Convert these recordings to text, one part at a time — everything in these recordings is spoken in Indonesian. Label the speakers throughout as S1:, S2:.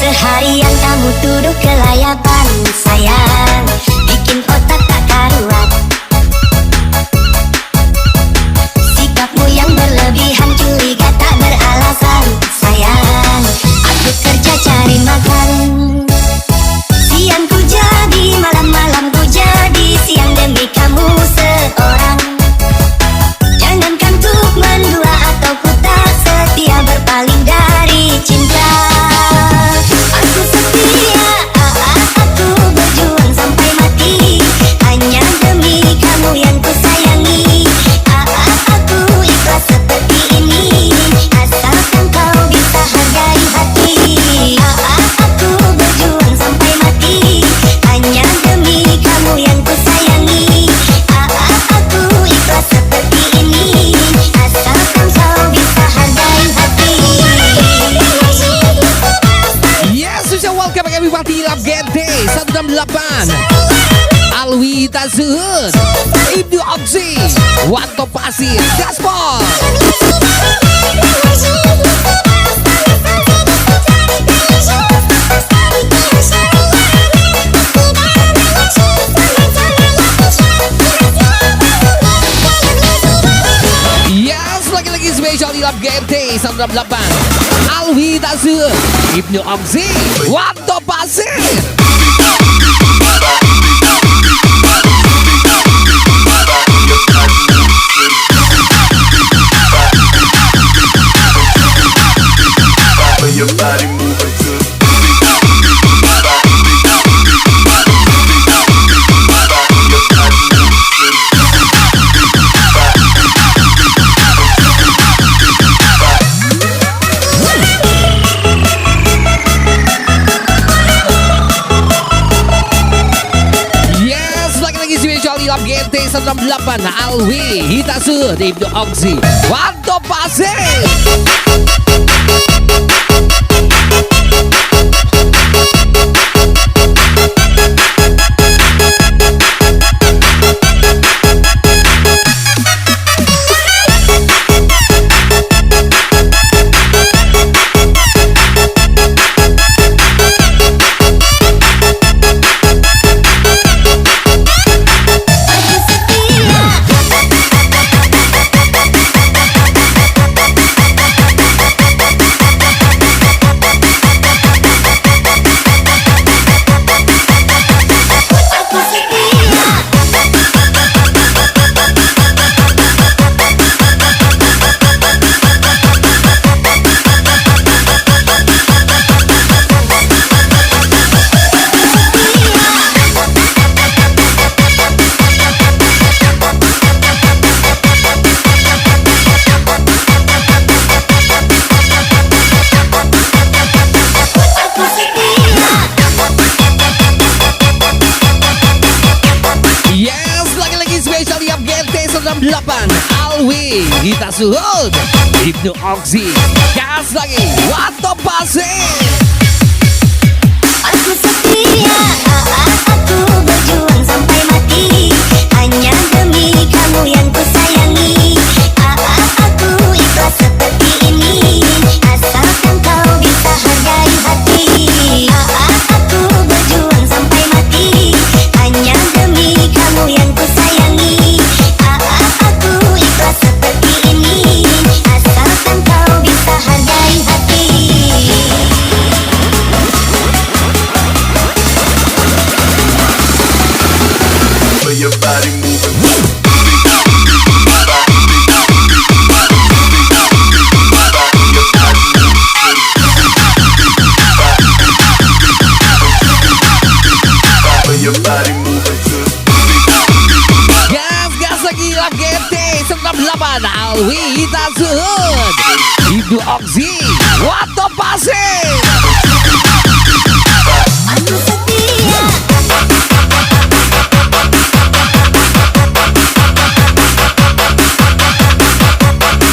S1: Seharian kamu duduk kelayapan sayang, bikin otak tak karuan. Sikapmu yang berlebihan, curiga tak beralasan sayang. Aku kerja cari makan, siang ku jadi, malam-malam ku jadi siang demi kamu seorang. Jangankan untuk mendua atau ku tak setia, berpaling dari cinta. Aku setia, aku berjuang sampai mati, hanya demi kamu yang ku sayangi. Aku ikhlas seperti ini, asalkan kau bisa hargai hati. Aku berjuang sampai mati, hanya demi kamu yang ku sayangi. Aku ikhlas seperti ini, asalkan kau bisa hargai hati.
S2: Yes, we shall welcome everybody Love Gente 168 Alwi Tazud Ibnu Oksi Wanto Pasir Gaspol. Yes, lagi-lagi spesial di Love Gente 168 Alwi Tazud Ibnu Oksi Wanto Pasir.
S3: Your body moving to
S2: Yes, lagi-lagi spesial di Love Gente 168 Alwi Hitasud Ibnu Oksi Wanto Pasir. Alwi Hitasud Ibnu Oksi gas lagi Wanto Pasir.
S1: Aku setia, aku berjuang sampai mati, hanya demi kamu yang ku sayangi. Aku ikhlas seperti ini, asalkan kau bisa hargai hati. Aku berjuang sampai mati, hanya demi kamu yang ku sayangi. Aku ikhlas seperti ini, asalkan kau bisa hargai hati.
S3: your body moving. Your body moving to
S2: Gas lagi Love Gente 168 Alwi Hitasud Ibnu Oksi Wanto Pasir.
S1: Aku setia.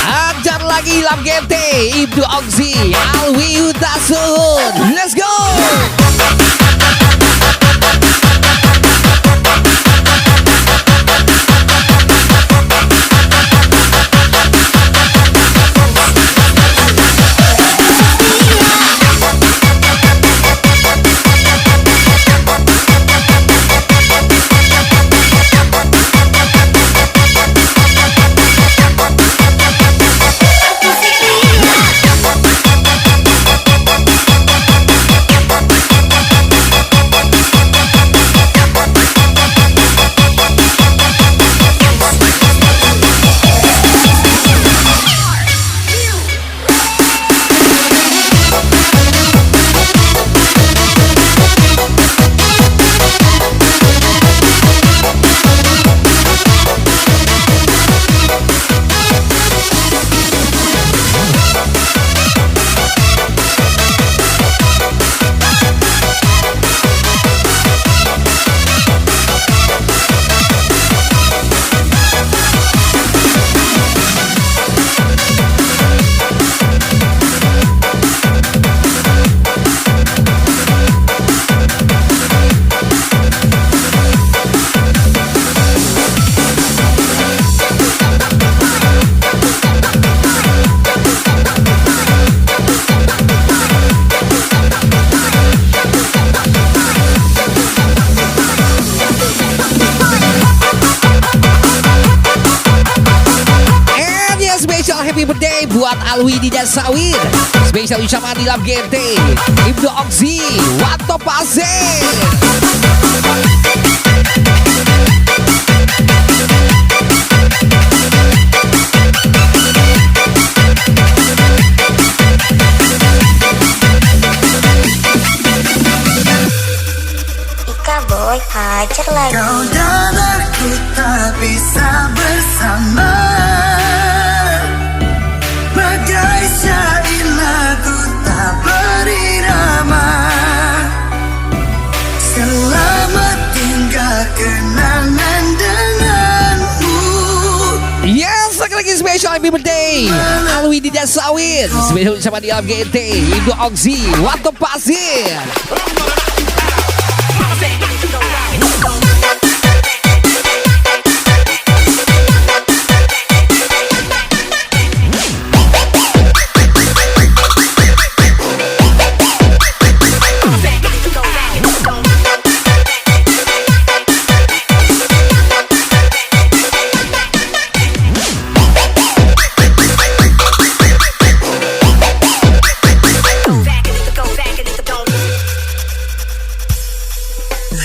S2: Ajar lagi Love Gente Ibnu Oksi Alwi Hitasud. Let's go. buat Alwi di Jasawir. Spesial ucapan di Love GMT. Ibnu Oksi, Wato Pasir.
S1: Ika boy, hajar lagi.
S4: Kau dan aku tak bisa bersama, bagai syair lagu tak berirama. Selamat tinggal kenangan denganmu.
S2: Yes, lagi spesial happy birthday Alwi di Jasawir. Spesial ucapan di Love GMT. Ibnu Oksi, Wato Pasir.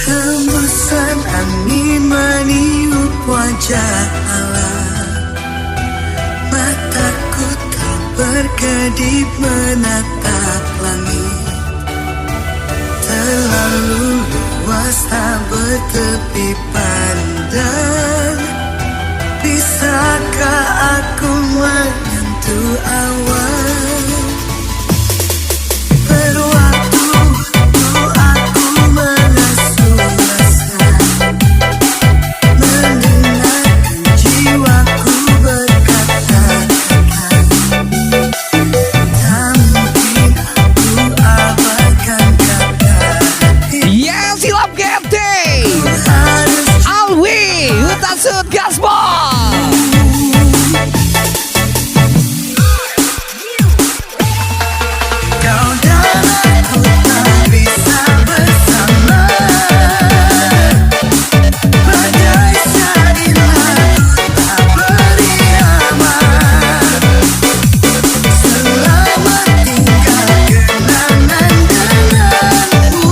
S4: Hembusan angin meniup wajah alam, mataku tak berkedip menatap langit. Terlalu luas tak bertepi pandang. Bisakah aku menyentuh awan? Berwaktu untuk aku mengasuh rasa, mendengarkan jiwaku berkata-kata. Tak mungkin aku abaikan kata hati.
S2: Yes, si Love GMT.
S4: Harus
S2: Alwi, Utasut Gaspol.
S4: kau dan aku tak bisa bersama, bagai syair lagu tak berirama. Selamat tinggal kenangan denganmu.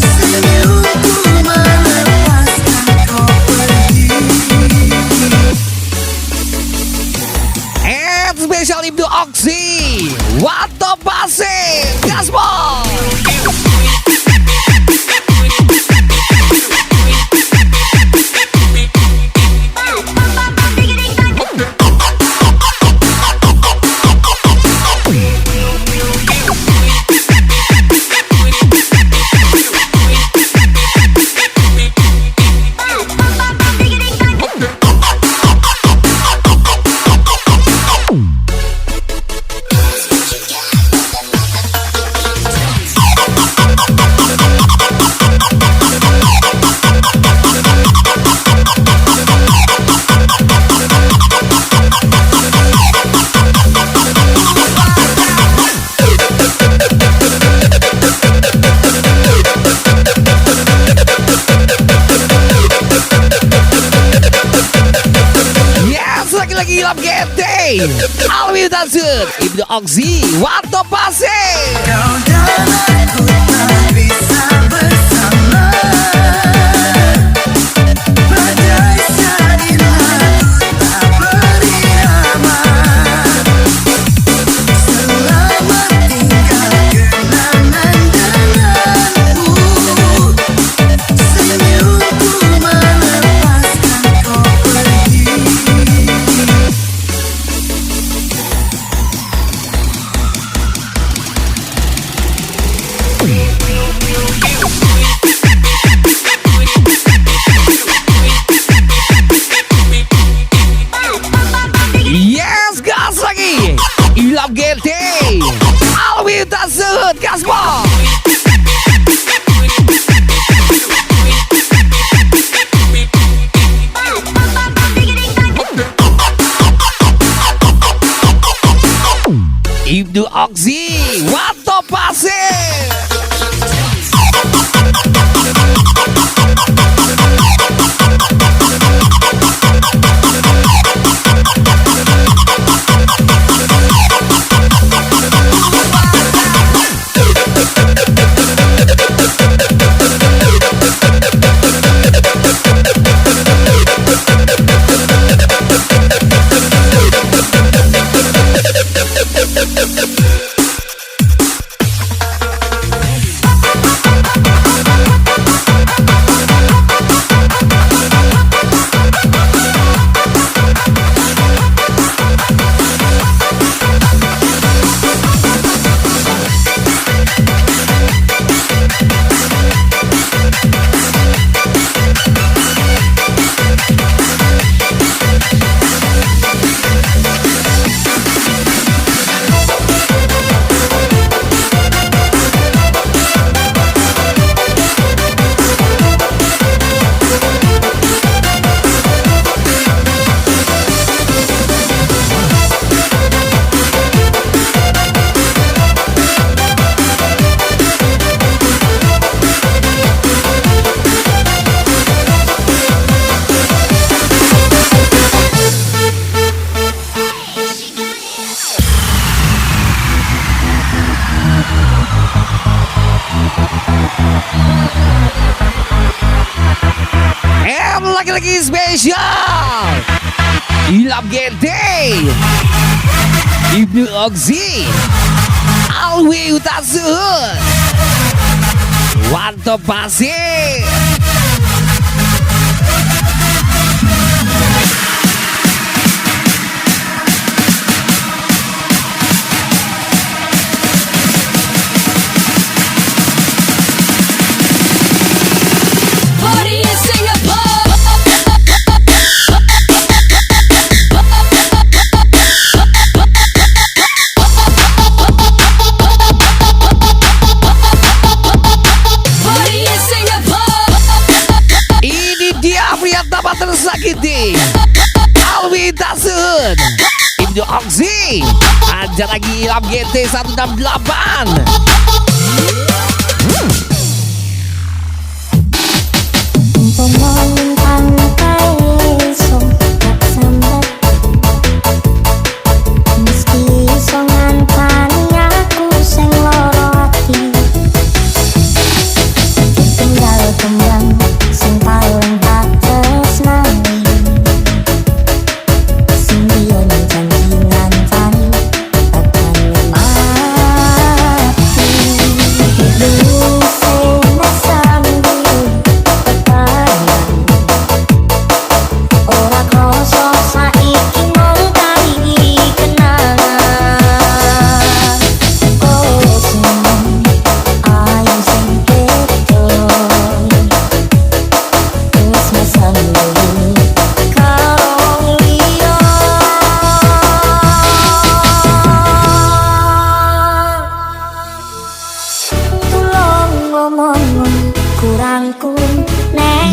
S4: Senyumku melepaskan kau pergi.
S2: And spesial Ibnu Oksi, Wato Pasir, Gaspol. Yes, lagi-lagi Love GMT. Alwi Utasut, Ibnu Oksi, Wato Pasir.
S4: Kau dan aku tak bisa bersama, bagai syair lagu tak berirama. Selamat tinggal kenangan denganmu. Senyumku melepaskan kau pergi.
S2: Yes, gas lagi. Love GMT. Alwi Utasut, Gaspol. Ibnu Oksi, Wato Pasir. lagi spesial Ilham Gente, Ibnu Oxy, Alwi Utasud, Wanto Pasir. Tersakiti Alwi Tasun, Ibnu Oxy, aja lagi Ilham GT 168.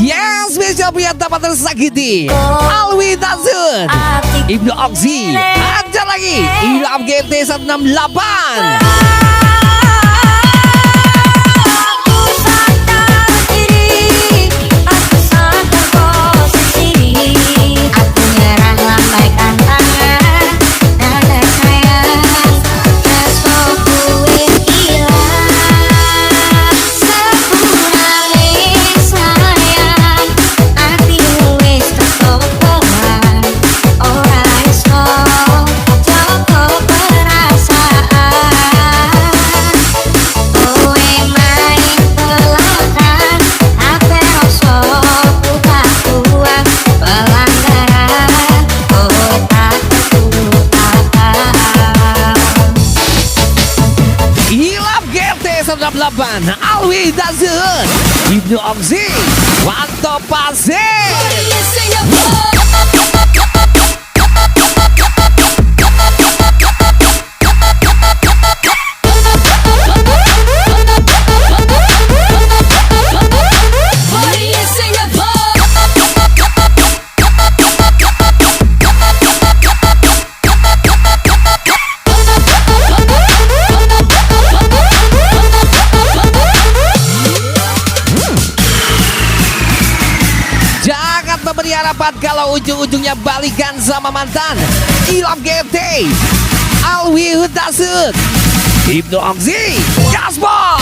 S2: Yes, spesial pria dapat tersakiti Alwi Tasun, Ibnu Oxy, aja lagi Ilham GT 168. Alwi Tasun, Ibnu Oxy, Wanto Pasir. Memberi harapan kalau ujung-ujungnya balikan sama mantan. Ilham GT, Alwi Tasun, Ibnu Oxy, Gaspol.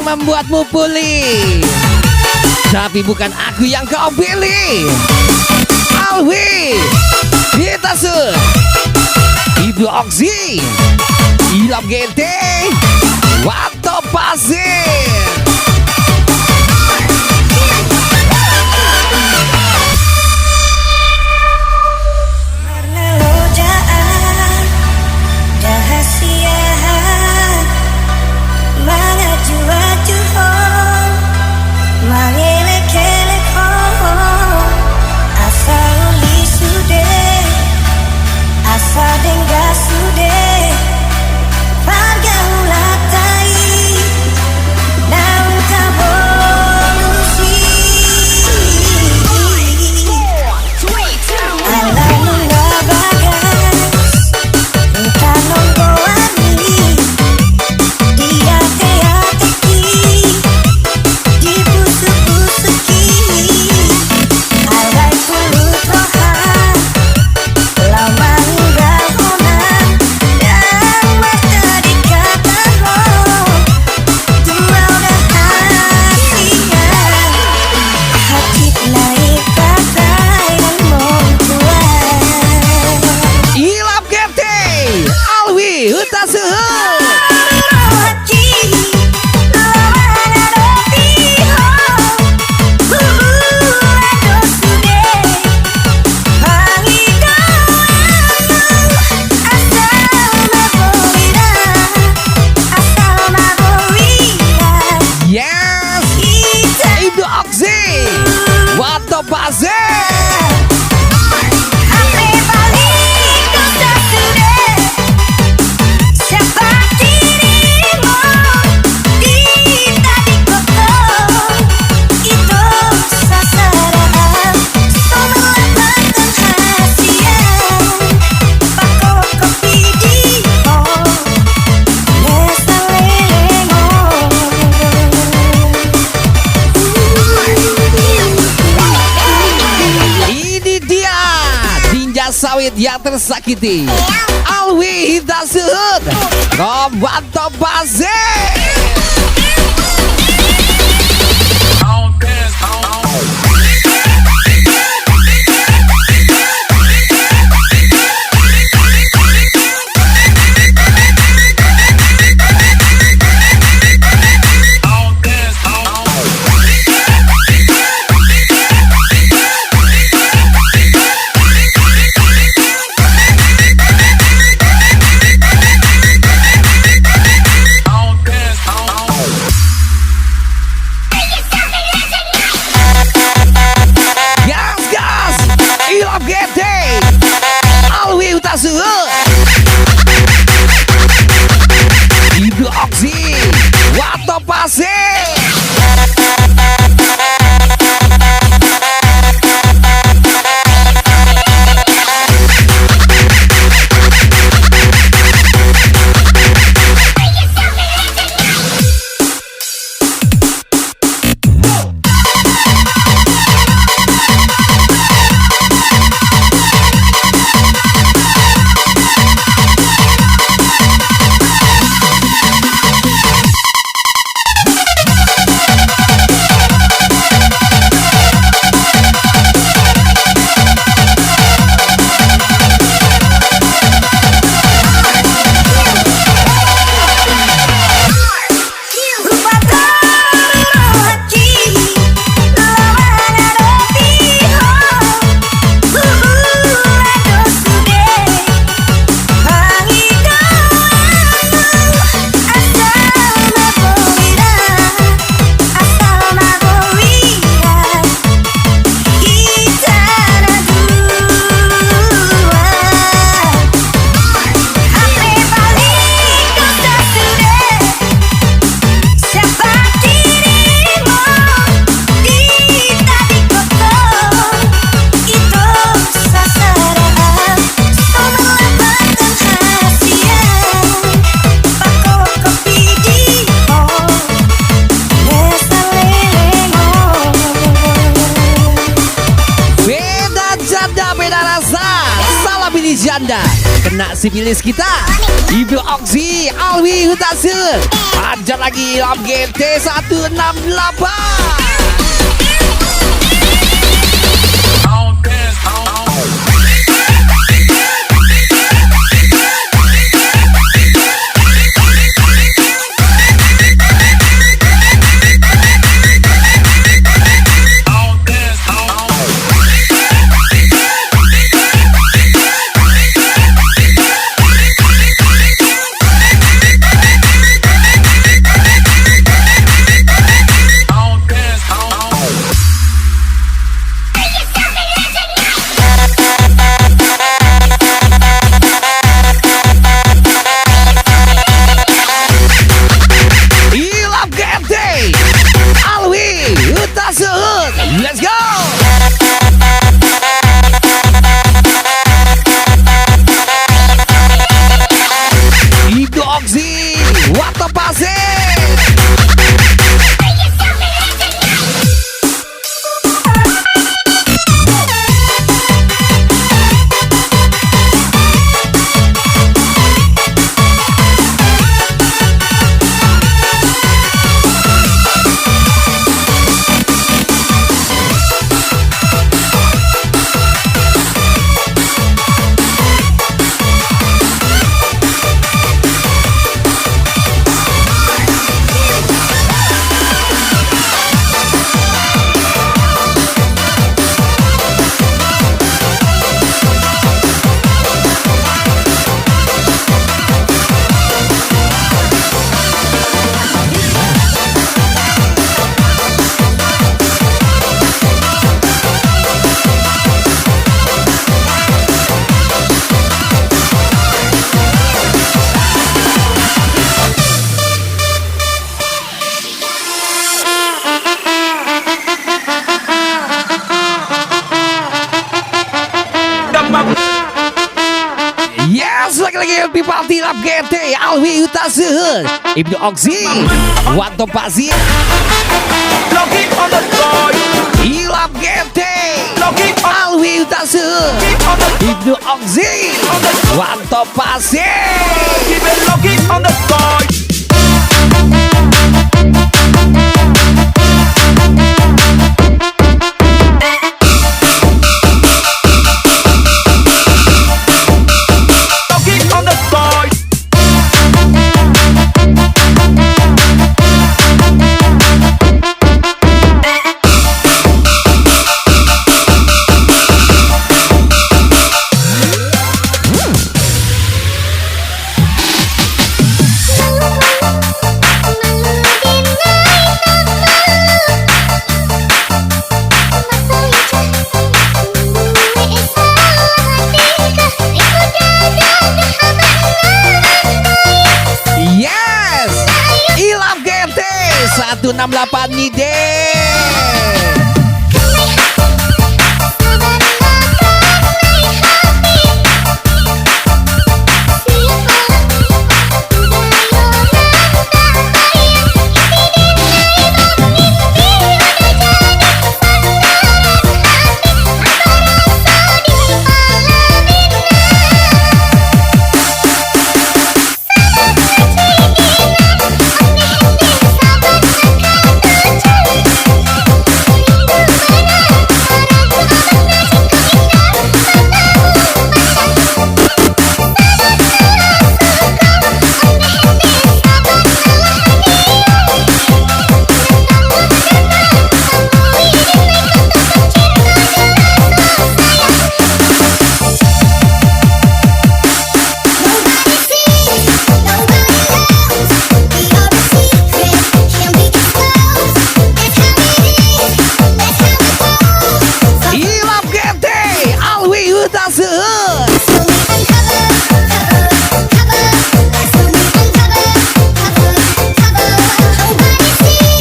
S2: Membuatmu pulih, tapi bukan aku yang kau pilih. Alwi Hitasu, Ibnu Oxy, Ilham Gente, Wato Pasir. Sawit yang tersakiti, Alwi Hitasun, Wato Pasir. si janda kena sipilis kita. Ibnu Oksi, Alwi Hutase. Lanjut lagi dalam game T168. Let's go! Ibnu Oksi, what the passing? Yes, lagi-lagi di party lap GT Alwi Hutase, Ibnu Oksi, Wanto Pasir, Ilap GT Alwi Hutase, Ibnu Oksi, Wanto Pasir. Yes, Ilap GT 168 nih deh.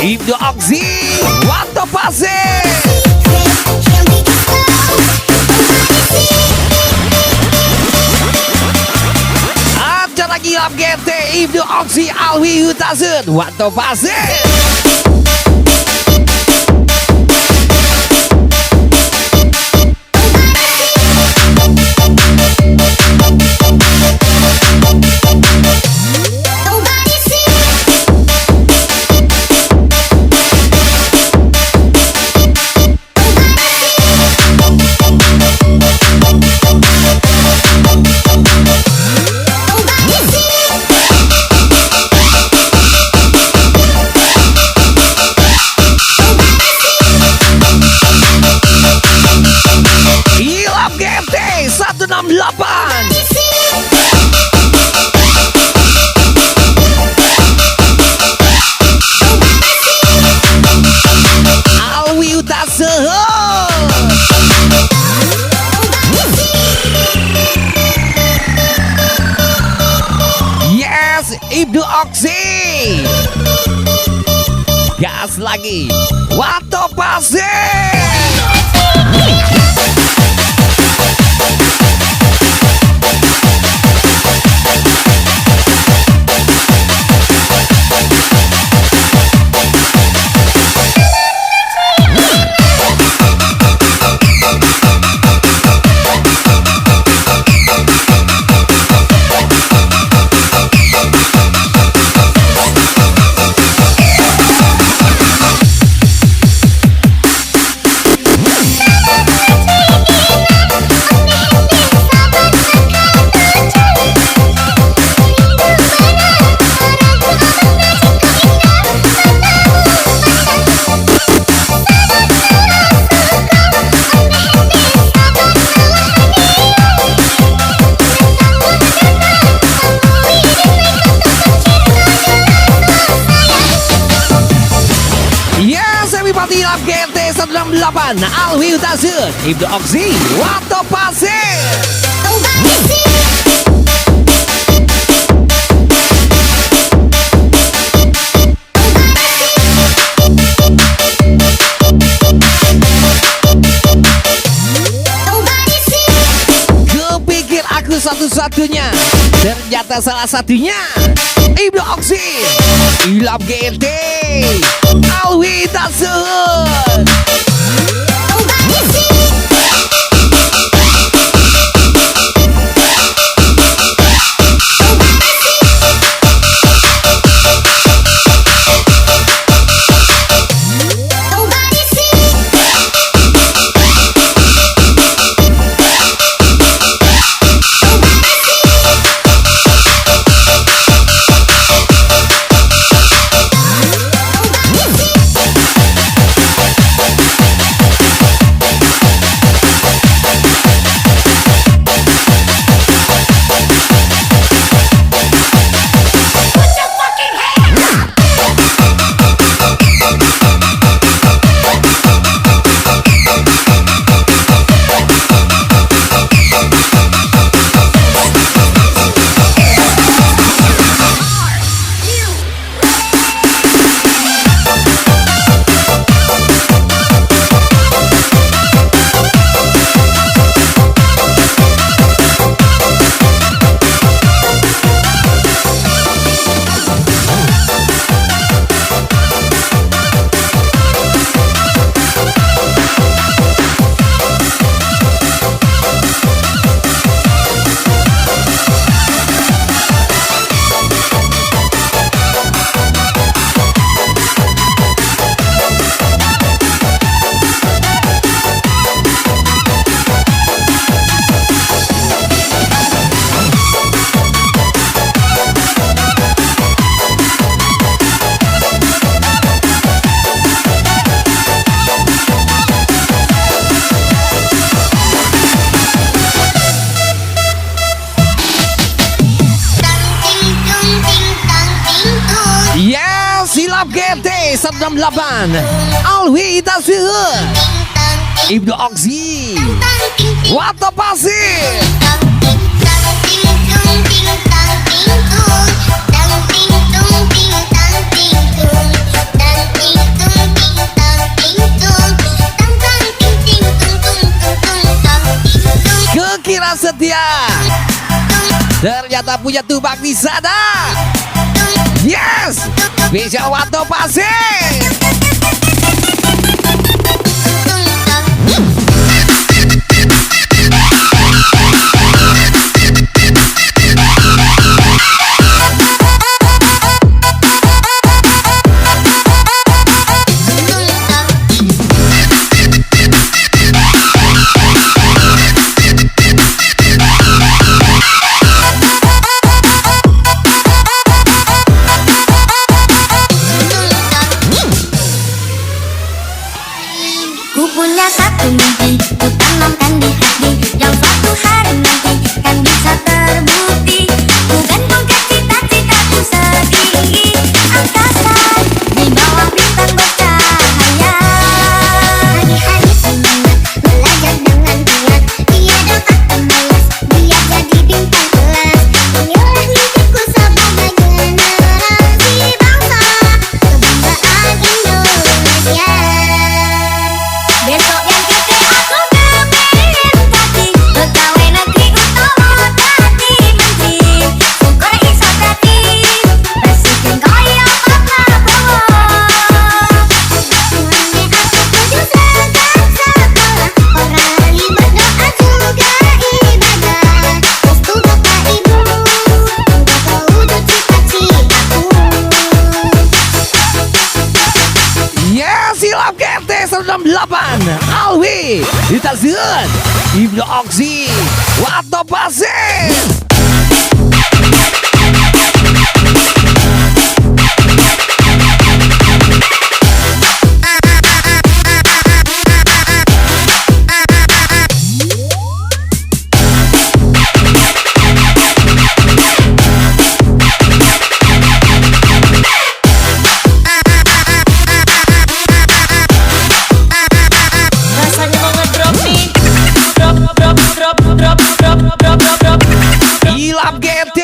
S2: Ibnu Oksi, Wanto Pasir. Ada lagi Lap GT Ibnu Oksi, Alwi Hutase, Wanto Pasir. Oxy. Gas lagi. Wato pasir. Everybody love GMT 168 Alwi Utazut Ibnu Oxy Wato Pasir. Kepikir aku satu-satunya, ternyata salah satunya Ibnu Oxy Ilham GMT Alwi Utazut. Silap GMT 168 Alwi Utazut Ibnu Oxy Wato Pasir. Kekira setia ternyata punya tubak di sana. Yes, bisa Wato Pasir. Alwi Ditasun Ibnu Oksi Wato Pasir.
S5: Rasanya mau ngedrop nih. Drop.
S2: Ilap GT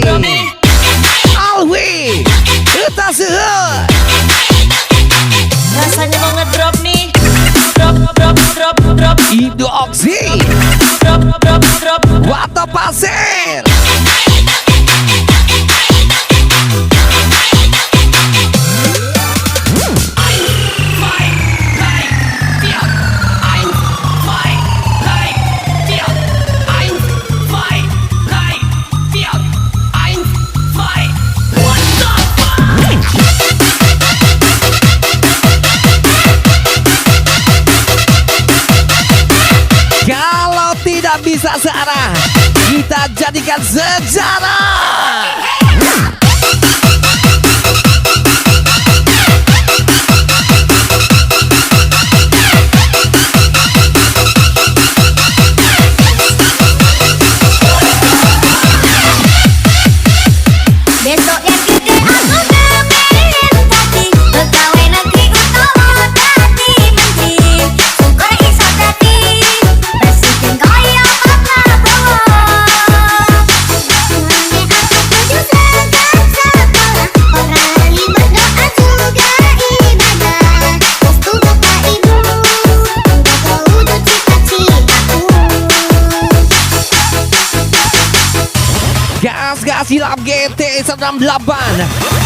S5: Drop nih.
S2: Alwi Ditasun
S5: Rasanya mau ngedrop nih. Drop.
S2: Ibnu Oksi
S5: Drop.
S2: Wato Pasir. Kalau tidak bisa searah, kita jadikan sejarah.
S1: Besok yang gede aku kepengen tadi pegawai negeri utama tadi menteri syukur iso tadi presiden kaya Pak Prabowo. Mulai aku tuju seragam sekolah, orang lima doa juga ibadah. Restu bapak ibu untuk wujud cita-citaku.
S2: Gas Ilap GT 98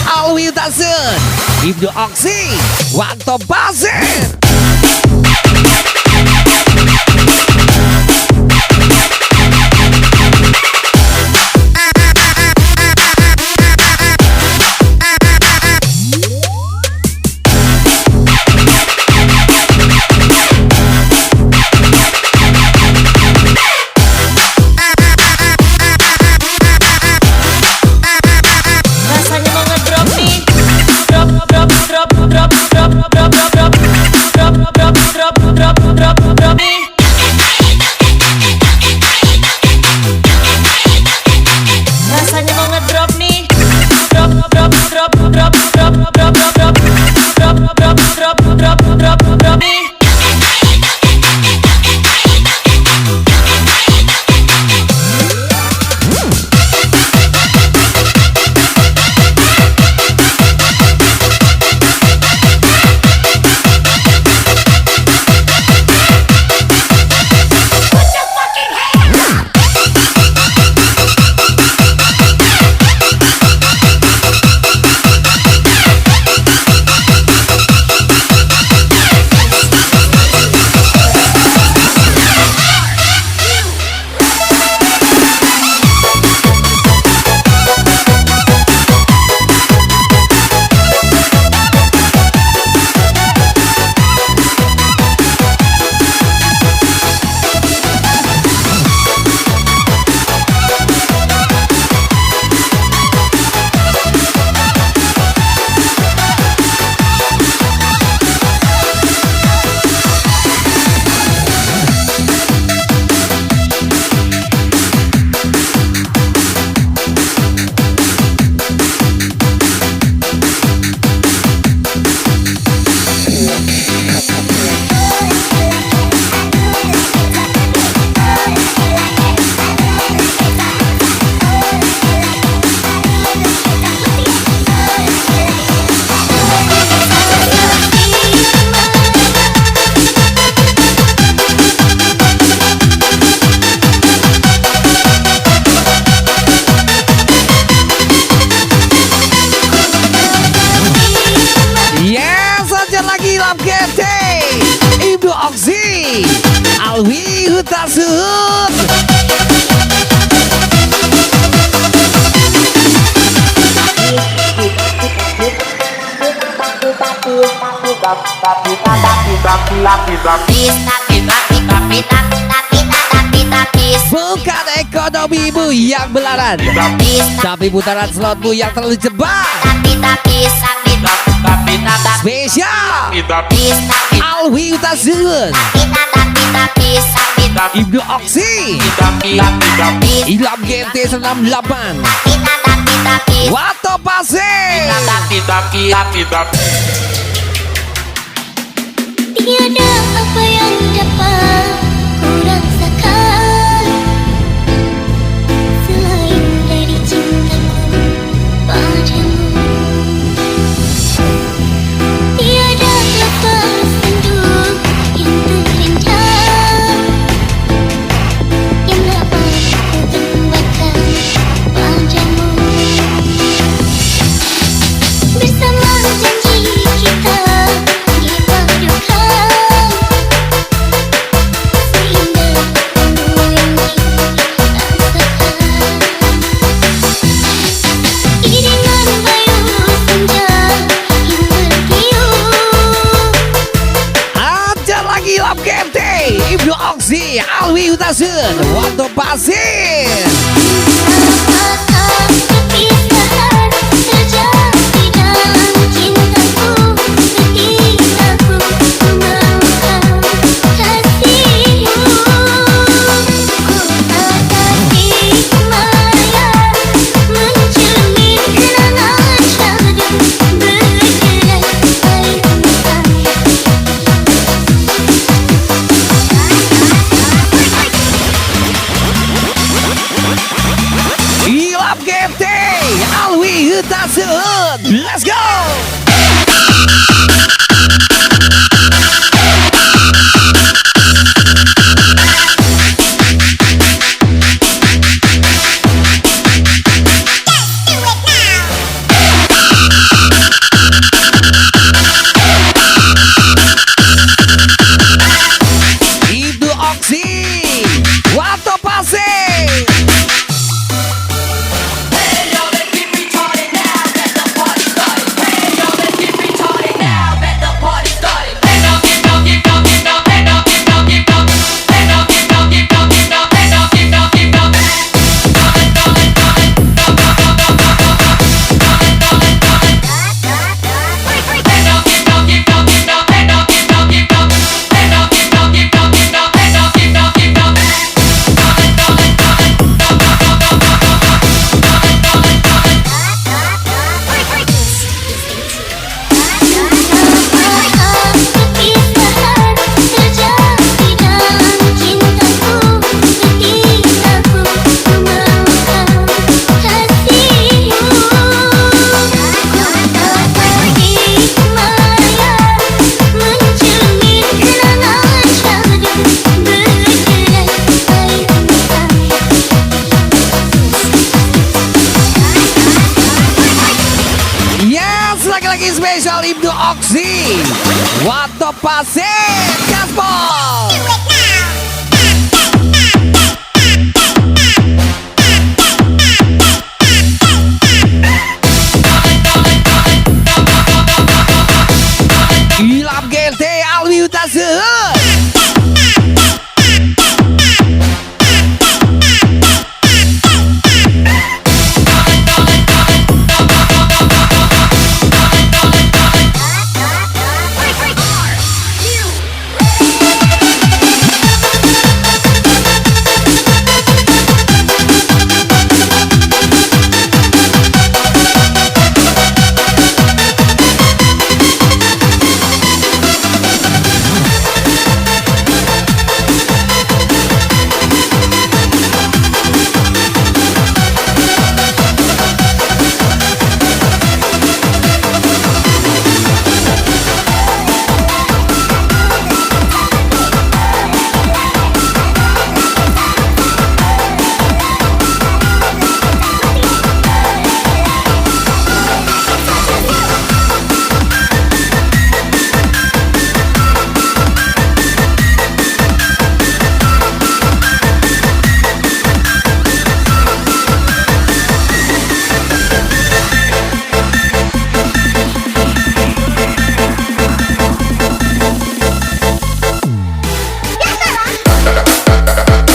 S2: Alwi Ditasun Ibnu Oksi Wato Pasir.
S5: Rasanya mau ngedrop nih. Drop nih. Rasanya mau ngedrop nih. Drop nih.
S2: Alwi Ditasun.
S1: Papi
S2: Bukan ekonomimu yang belaran, tapi putaran slotmu yang terlalu cepat. Spesial Alwi Utasun, Ibnu Oksi, Ilham GT 98, Wato Pasir.
S1: Tiada apa yang dapat ku rasakan selain dari cintaku padamu. Tiada lepas sendu yang terindah yang dapat ku tambahkan padamu. Bersama janji kita dipadukan seindah rindu yang dirasakan. Iringan bayu senja yang bertiup.
S2: Ajar lagi Lap GT, Ibnu Oksi, Alwi Utasun, Wato Pasir.
S1: Apakah perpisahan terjadi dalam cintaku ketika ku memaafkan kasihmu? Ku akan hikmaya mencuri kenangan syahdu bergerak air mata.
S2: Ilham GT, Alwi Utasun. Let's go. Ibnu Oksi, Wato Pasir.
S1: Perpisahan terjadi dalam cintaku ketika ku memaafkan kasihmu. Ku akan hikmaya mencuri kenangan syahdu bergerak air mata.
S2: Yes, lagi-lagi spesial Ibnu Oksi, Wato Pasir, Gaspol. Ilham GT, Alwi Utasun.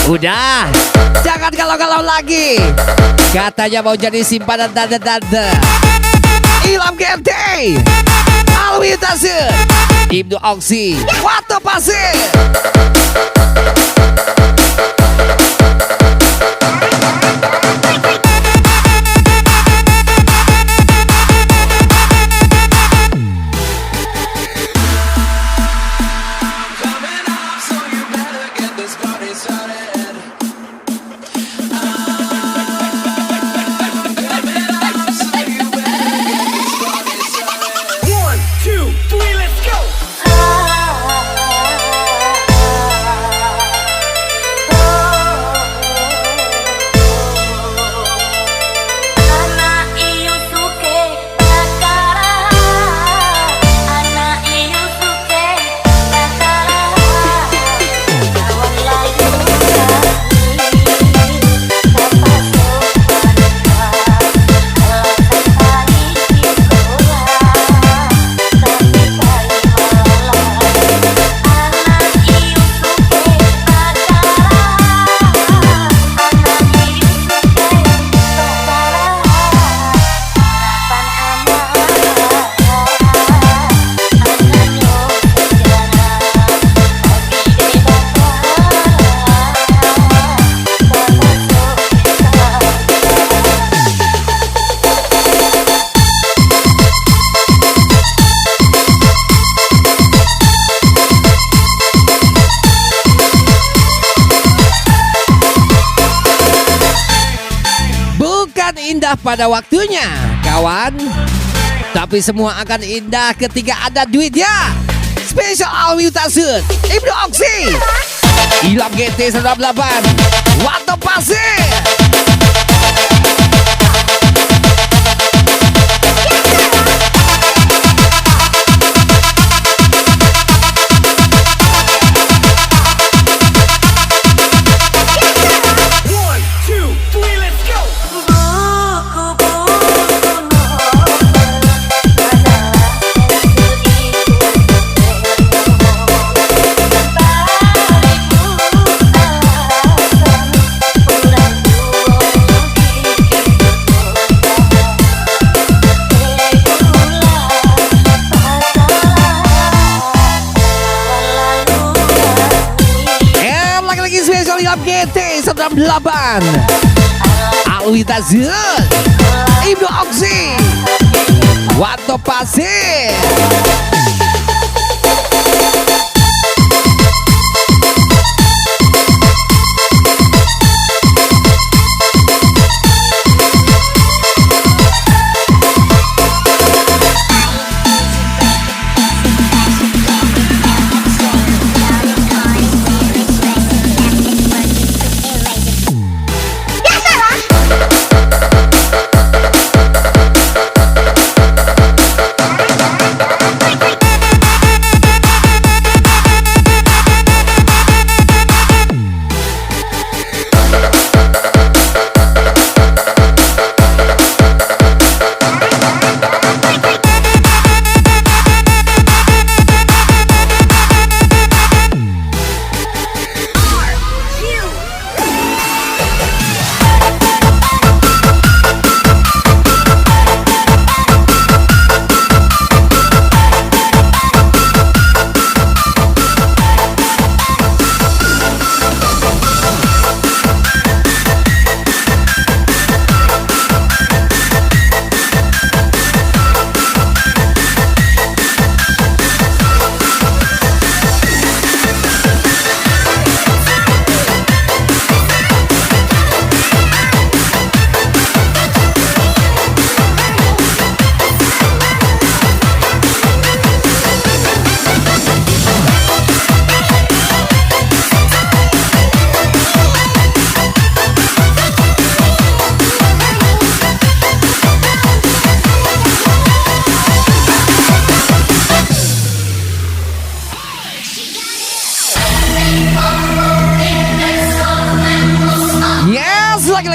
S2: Udah, jangan galau-galau lagi. Katanya mau jadi simpanan tante-tante. Ilham GMT, Alwi Tasir, Ibnu Oksi, Wato Pasir. Indah pada waktunya, kawan. Tapi semua akan indah ketika ada duitnya. Spesial Alwi Tasir, Ibnu Oksi, Ilham GT 98, Wato Pasir. GT 98, Alwi Tasir, Ibnu Oksi, Wato Pasir.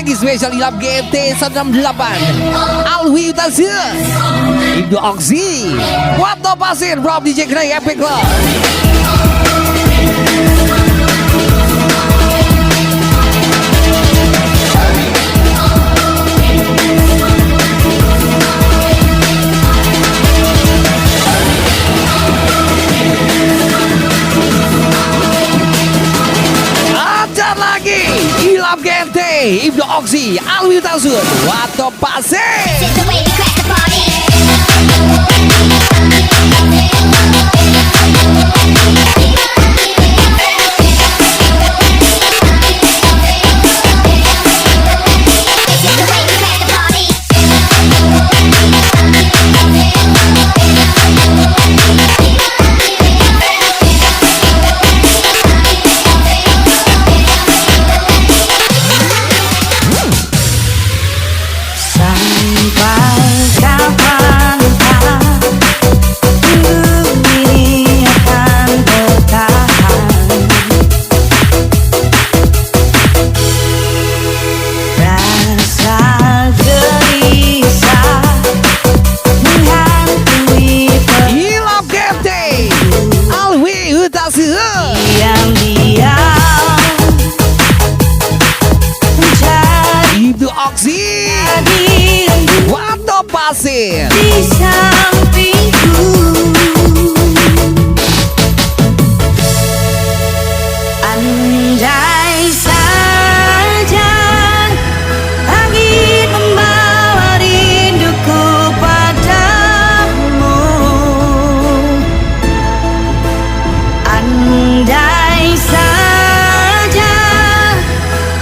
S2: Lagi spesial Ilham GT 98, Alwi Tasir, Ibnu Oksi, Wato Pasir, Rob DJ Kray Epic Club. Ilham GT, Ibnu Oksi, Alwi Tasud, Wato Pasir.
S1: It's the way we crack the party. It's the way we crack the party.
S4: Sampai kapankah dunia akan bertahan? Rasa gelisah menghantui
S2: Ilham GT, Alwi Tasud.
S4: diam-diam menjadi
S2: Ibnu Oksi,
S4: rindu
S2: Wato Pasir.
S4: di sampingku. Andai saja angin membawa rinduku padamu. Andai saja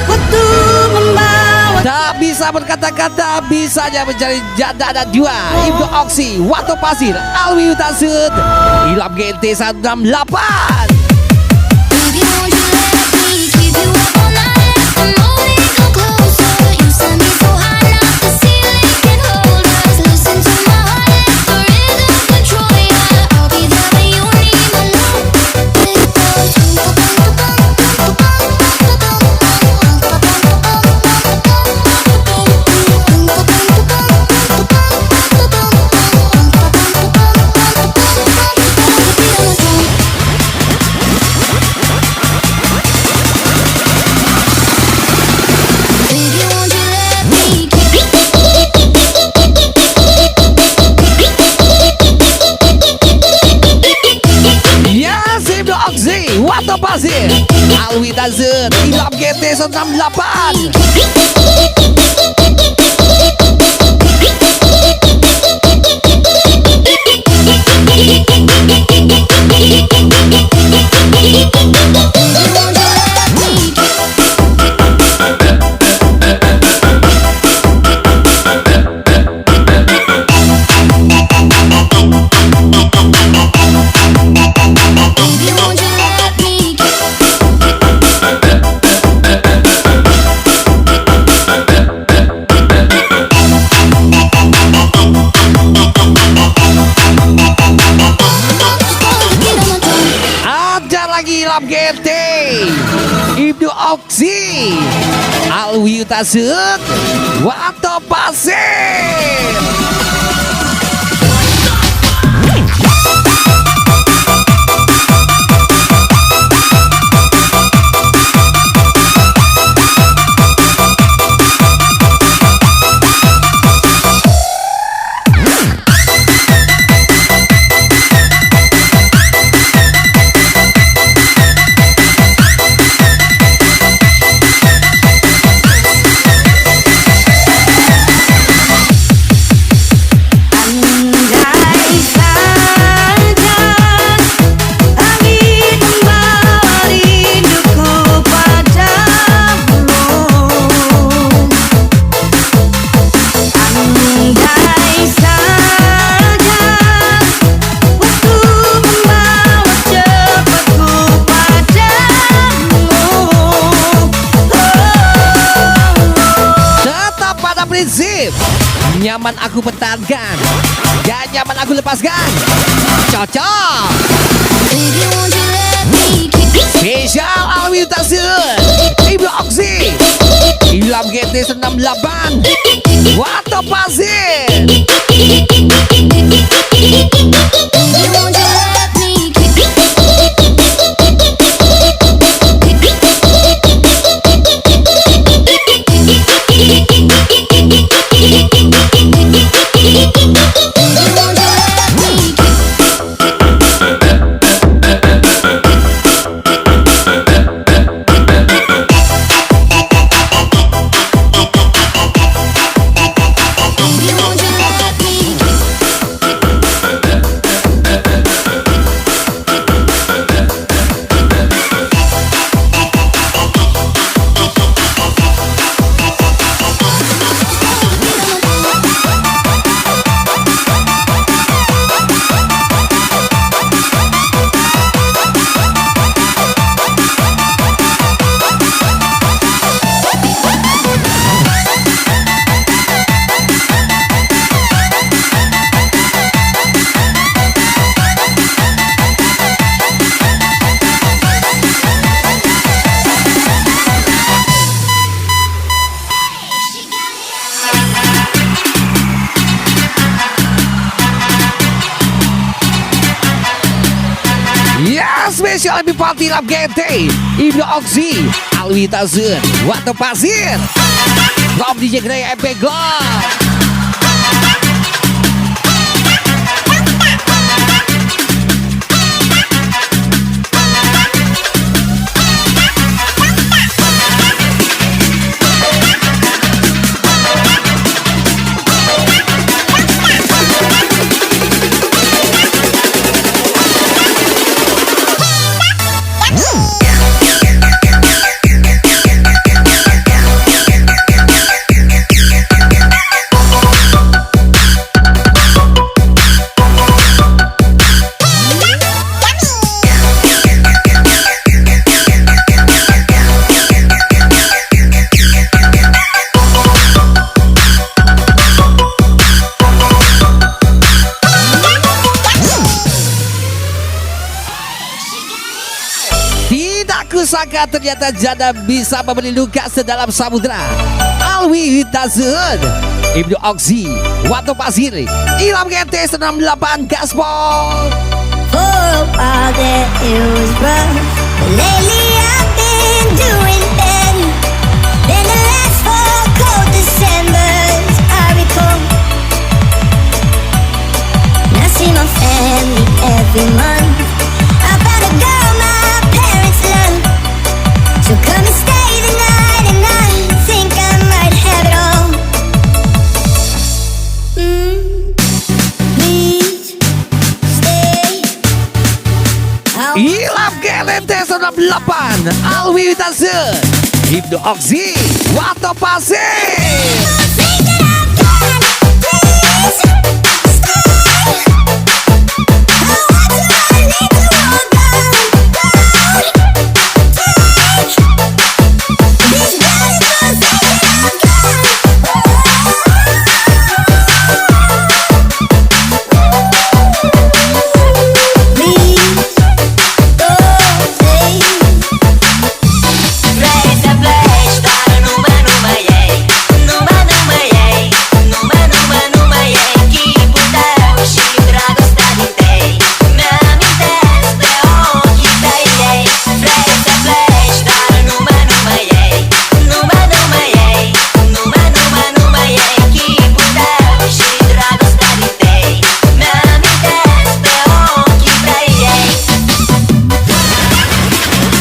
S4: waktu membawa
S2: Tak bisa berkata-kata, bisanya mencari janda ada dua. Ibnu Oksi, Wato Pasir, Alwi Tasud, Ilham GT 168.
S1: Baby, won't you let me keep you up all night? I'm holding you closer. You set me so high, now the ceiling can hold us. Listen to my heart, let the rhythm control ya. I'll be there when you need my love. It goes Baby, won't you let me
S2: Yes, Ibnu Oksi, Wato Pasir, Alwi Tasud, Ilham GT 168.
S1: Baby, won't you let me
S2: Ada lagi Ilham GT, Ibnu Oksi, Alwi Tasud, Wato Pasir. Nyaman aku pertahankan, gak nyaman aku lepaskan. Cocok.
S1: Baby, won't you let me keep
S2: Spesial Alwi Tasud, Ibnu Oksi, Ilham GT 168, Wato Pasir.
S1: Baby, won't you let me keep
S2: Special Happy Party Lab GT Ibnu Oksi Alwi Tazun Waktu Pasir Rob DJ Grey EP Glock. Kusangka ternyata janda bisa membeli luka sedalam samudra. Alwi Tazun Ibnu Oksi Waktu Pasir Ilham GT 98 Gaspol.
S1: For a while there it was rough, but lately I've been doing better. Than the last 4 cold Decembers I recall. And I see my family every month. I found a girl my parents love. So come and stay the night, and I think I might have it all. Please stay.
S2: Ilham GT 98 Alwi Tazun Ibnu Oksi Waktu Pasir.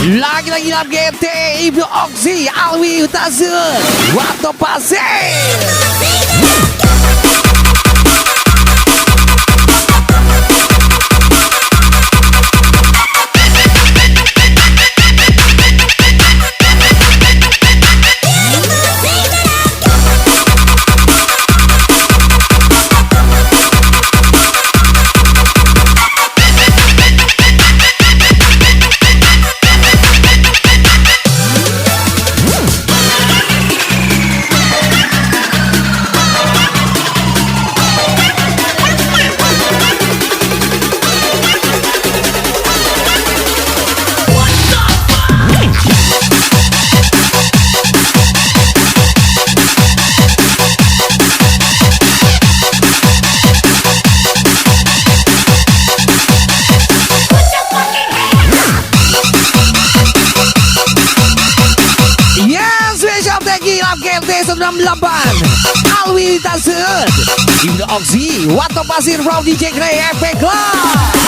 S2: Lagi-lagi Ilham GT Ibnu Oksi Alwi Tazun Waktu Pasir. Ilham GT 98 Alwi Tazun Ibnu Oksi Waktu Pasir Rob DJ Grey EP Glock.